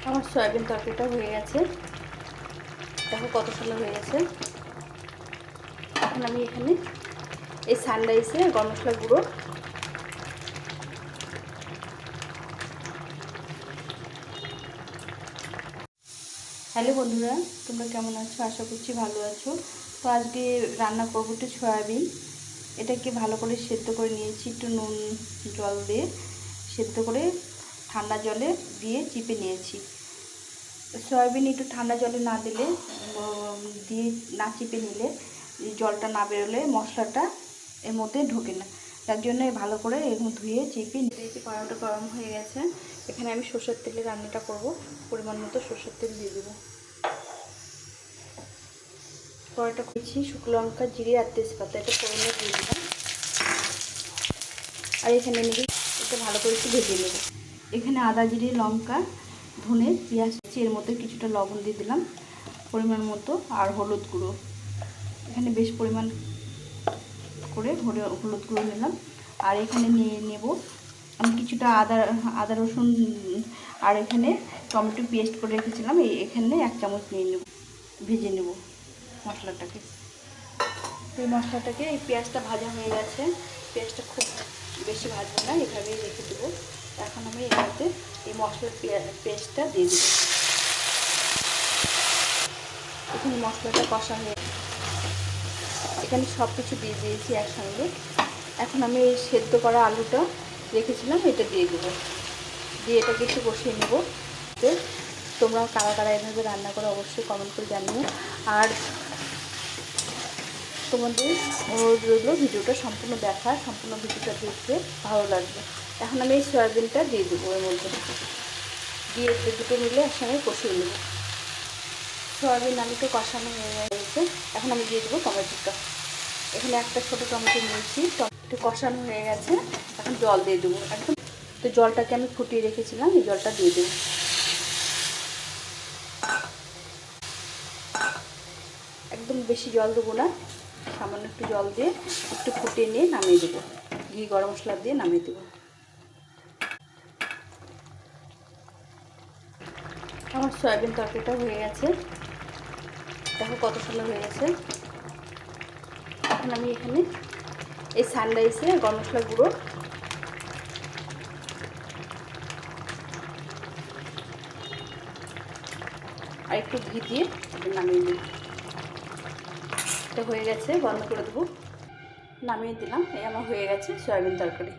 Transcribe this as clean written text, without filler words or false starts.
আমার সয়াবিন তরকারিটা হয়ে গেছে। দেখো কত সুন্দর হয়ে গেছে। এখন আমি এখানে এই সানরাইসে গরম মশলা গুঁড়ো, হ্যালো বন্ধুরা, তোমরা কেমন আছো? আশা করছি ভালো আছো। তো আজকে রান্না করবো একটু সয়াবিন। এটাকে ভালো করে সেদ্ধ করে নিয়েছি, একটু নুন জল দিয়ে সেদ্ধ করে ঠান্ডা জলে দিয়ে চিপে নিয়েছি। সয়াবিন একটু ঠান্ডা জলে না দিলে দিয়ে না চিপে নিলে জলটা না বেরোলে মশলাটা এর মধ্যে ঢোকে না। তার জন্য ভালো করে এরকম ধুয়ে চিপে নিয়েছি। কড়াইটা গরম হয়ে গেছে। এখানে আমি সরষের তেলে রান্নাটা করব। পরিমাণ মতো সরষের তেল দিয়ে দেবো। কড়াইটা করেছি, শুকনো লঙ্কা, জিরে আর তেজপাতা এটা ফোড়নে দিয়ে দিলাম। আর এখানে নিয়ে এটা ভালো করে একটু ভেজে নেব। এখানে আদা, জিরে, লঙ্কা, ধনে, পেঁয়াজ এর মধ্যে কিছুটা লবণ দিয়ে দিলাম পরিমাণ মতো, আর হলুদ গুঁড়ো। এখানে বেশ পরিমাণ করে হলুদ গুঁড়ো নিলাম। আর এখানে নিয়ে নেব আমি কিছুটা আদা রসুন, আর এখানে টমেটো পেস্ট করে রেখেছিলাম, এখানে 1 চামচ নিয়ে নেব। ভেজে নেব মশলাটাকে। এই মশলাটাকে, এই পেঁয়াজটা ভাজা হয়ে গেছে। পেঁয়াজটা খুব বেশি ভাজবো না, এভাবেই রেখে দেবো। এখন আমি এর মধ্যে এই মশলার পেস্টটা দিয়ে দেবো। এখানে মশলাটা কষা হয়ে, এখানে সব কিছু দিয়ে দিয়েছি একসঙ্গে। এখন আমি এই সেদ্ধ করা আলুটা রেখেছিলাম, এটা দিয়ে দেবো। দিয়ে এটাকে একটু কষিয়ে নেব। তোমরা কারা কারা এভাবে রান্না করে অবশ্যই কমেন্ট করে জানিও। আর তোমাদের অনুরোধ রইল ভিডিওটা সম্পূর্ণ দেখা, সম্পূর্ণ ভিডিওটা দেখতে ভালো লাগবে। এখন আমি এই সয়াবিনটা দিয়ে দেবো এর মধ্যে, দিয়ে দুটো মিলে একসঙ্গে কষিয়ে নেব। সয়াবিন আলুটা কষানো হয়ে গেছে। এখন আমি দিয়ে দেবো টমেটোটা। এখানে একটা ছোটো টমেটো নিয়েছি, টমেটো কষানো হয়ে গেছে। এখন জল দিয়ে দেবো একদম। তো জলটাকে আমি ফুটিয়ে রেখেছিলাম, এই জলটা দিয়ে দেবো। একদম বেশি জল দেবো না, সামান্য একটু জল দিয়ে একটু ফুটিয়ে নিয়ে নামিয়ে দেবো। ঘি গরম মশলা দিয়ে নামিয়ে দেবো। আমার সয়াবিন তরকারিটা হয়ে গেছে। দেখো কত সুন্দর হয়ে গেছে। এখন আমি এখানে এই সানরাইসে গরম মশলা গুঁড়ো, আর একটু ঘি দিয়ে নামিয়ে দেবো। এটা হয়ে গেছে, বন্ধ করে দেবো। নামিয়ে দিলাম। এই আমার হয়ে গেছে সয়াবিন তরকারি।